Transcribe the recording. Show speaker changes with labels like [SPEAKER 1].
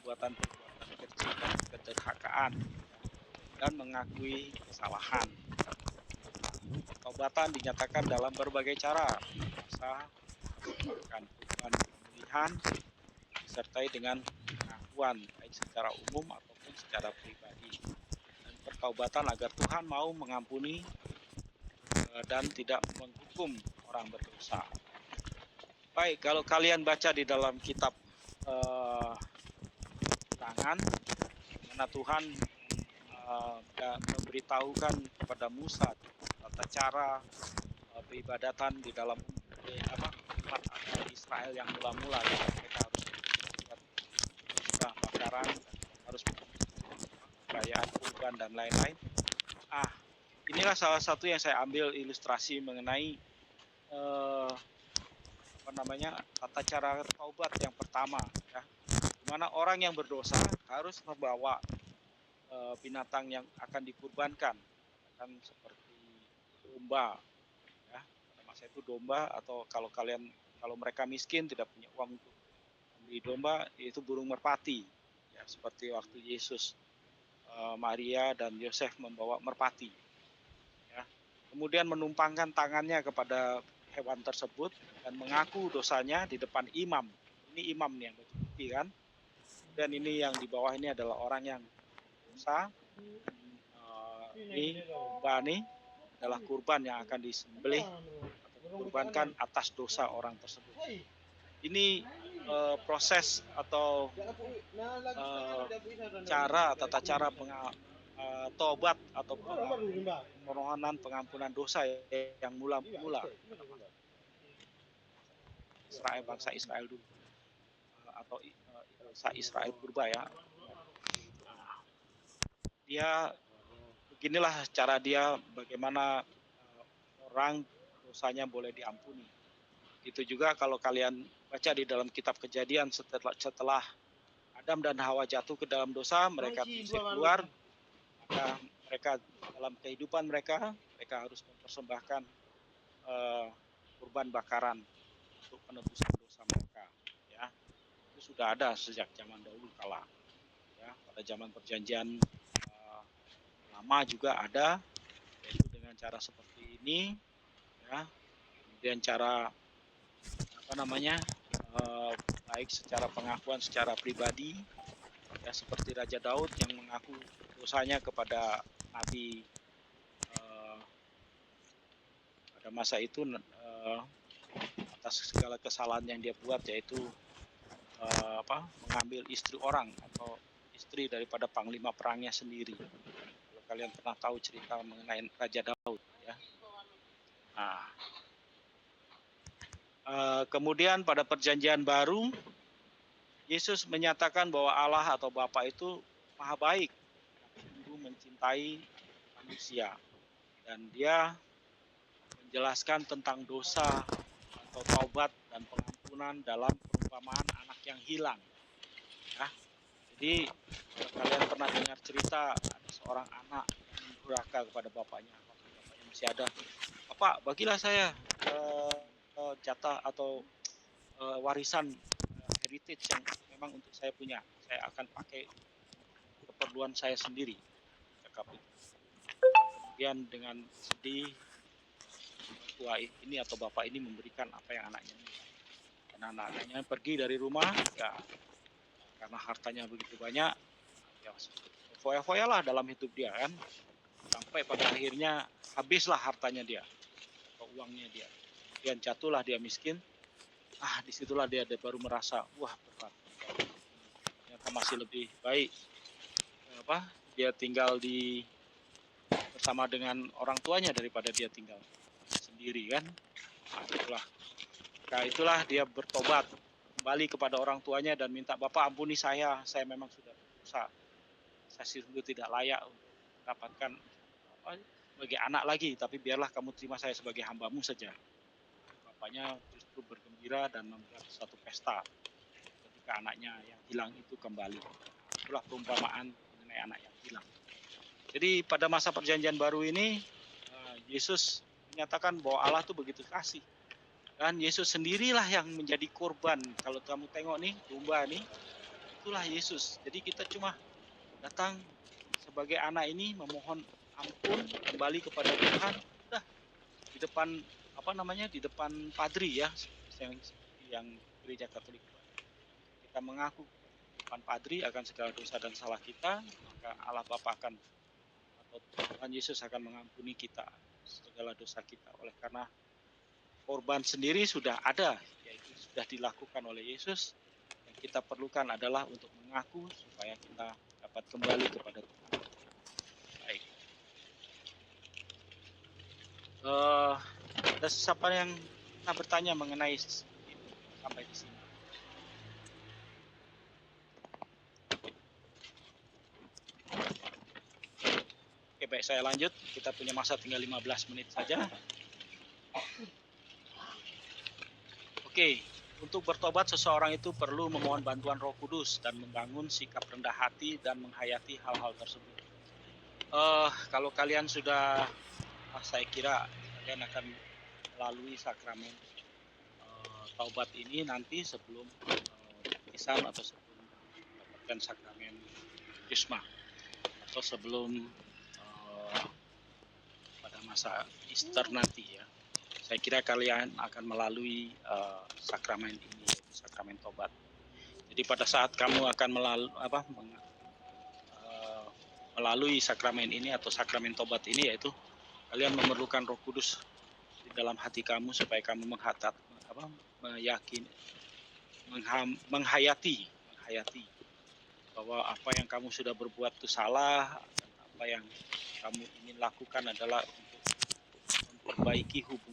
[SPEAKER 1] perbuatan-perbuatan keji dan kederhakaan, dan mengakui kesalahan. Pertobatan dinyatakan dalam berbagai cara, puasa, mempersembahkan kurban pemulihan, disertai dengan pengakuan baik secara umum ataupun secara pribadi. Dan pertobatan agar Tuhan mau mengampuni dan tidak menghukum orang berdosa. Baik, kalau kalian baca di dalam kitab Ulangan, mana Tuhan memberitahukan kepada Musa tata cara peribadatan di dalam umat Israel yang mula-mula, mereka harus membuat bakaran, harus perayaan kurban dan lain-lain. Inilah salah satu yang saya ambil ilustrasi mengenai tata cara taubat yang pertama, ya, di mana orang yang berdosa harus membawa binatang yang akan dikurbankan, kan seperti domba, ya. Pada masa itu domba, atau kalau mereka miskin tidak punya uang untuk membeli domba, itu burung merpati, ya, seperti waktu Yesus, Maria dan Yosef membawa merpati, ya. Kemudian menumpangkan tangannya kepada hewan tersebut dan mengaku dosanya di depan imam. Ini imam nih yang baju putih kan. Dan ini yang di bawah ini adalah orang yang dosa. Ini domba nih adalah kurban yang akan disembelih atau dikurbankan atas dosa orang tersebut. Ini proses atau tata cara tobat atau permohonan pengampunan dosa yang mula-mula Israel, bangsa Israel dulu, atau bangsa Israel purba, ya. Dia beginilah cara dia bagaimana orang dosanya boleh diampuni. Itu juga kalau kalian baca di dalam kitab Kejadian, setelah Adam dan Hawa jatuh ke dalam dosa, mereka bisa keluar, maka mereka dalam kehidupan mereka harus mempersembahkan kurban bakaran untuk penebusan dosa mereka, ya. Itu sudah ada sejak zaman dahulu kala, ya. Pada zaman perjanjian lama juga ada, yaitu dengan cara seperti ini, ya. Kemudian cara baik secara pengakuan secara pribadi, ya, seperti Raja Daud yang mengaku dosanya kepada Nabi pada masa itu atas segala kesalahan yang dia buat, yaitu mengambil istri orang atau istri daripada panglima perangnya sendiri. Kalau kalian pernah tahu cerita mengenai Raja Daud, ya. Kemudian pada perjanjian baru, Yesus menyatakan bahwa Allah atau Bapa itu maha baik, sungguh mencintai manusia, dan dia menjelaskan tentang dosa atau taubat dan pengampunan dalam perumpamaan anak yang hilang, ya. Jadi kalau kalian pernah dengar cerita ada seorang anak yang durhaka kepada bapaknya, waktu bapaknya masih ada, "Bapak, bagilah saya jatah atau warisan heritage yang memang untuk saya punya, saya akan pakai keperluan saya sendiri." Cakap itu. Kemudian dengan sedih, tua ini atau bapak ini memberikan apa yang anaknya minta. Dan anaknya pergi dari rumah, ya, karena hartanya begitu banyak, ya, foya-foya lah dalam hidup dia, kan, sampai pada akhirnya habislah hartanya dia atau uangnya dia. Kemudian jatuhlah dia miskin. Disitulah dia baru merasa, wah, berat, ternyata masih lebih baik dia tinggal bersama dengan orang tuanya daripada dia tinggal sendiri, kan. Itulah dia bertobat kembali kepada orang tuanya dan minta, "Bapak, ampuni saya memang sudah berdosa, saya sungguh tidak layak untuk mendapatkan sebagai anak lagi, tapi biarlah kamu terima saya sebagai hambamu saja." Bapaknya justru bergembira dan membuat suatu pesta ketika anaknya yang hilang itu kembali. Itulah perumpamaan mengenai anak yang hilang. Jadi pada masa perjanjian baru ini, Yesus menyatakan bahwa Allah itu begitu kasih. Dan Yesus sendirilah yang menjadi korban. Kalau kamu tengok nih, domba nih, itulah Yesus. Jadi kita cuma datang sebagai anak ini memohon ampun, kembali kepada Tuhan, udah di depan di depan padri ya, yang gereja Katolik. Kita mengaku di depan padri akan segala dosa dan salah kita, maka Allah Bapa akan atau Tuhan Yesus akan mengampuni kita segala dosa kita. Oleh karena korban sendiri sudah ada, yaitu sudah dilakukan oleh Yesus. Yang kita perlukan adalah untuk mengaku supaya kita dapat kembali kepada Tuhan. Baik. Ada siapa yang bertanya mengenai ini sampai di sini? Oke, baik, saya lanjut. Kita punya masa tinggal 15 menit saja. Oke, untuk bertobat seseorang itu perlu memohon bantuan Roh Kudus dan membangun sikap rendah hati dan menghayati hal-hal tersebut. Kalau kalian sudah, saya kira kalian akan melalui sakramen taubat ini nanti sebelum baptisan atau sebelum mendapatkan sakramen Krisma atau sebelum pada masa Easter nanti ya. Saya kira kalian akan melalui sakramen ini, sakramen tobat. Jadi pada saat kamu akan melalui sakramen ini atau sakramen tobat ini, yaitu kalian memerlukan Roh Kudus di dalam hati kamu supaya kamu menghayati bahwa apa yang kamu sudah berbuat itu salah, dan apa yang kamu ingin lakukan adalah untuk memperbaiki hubungan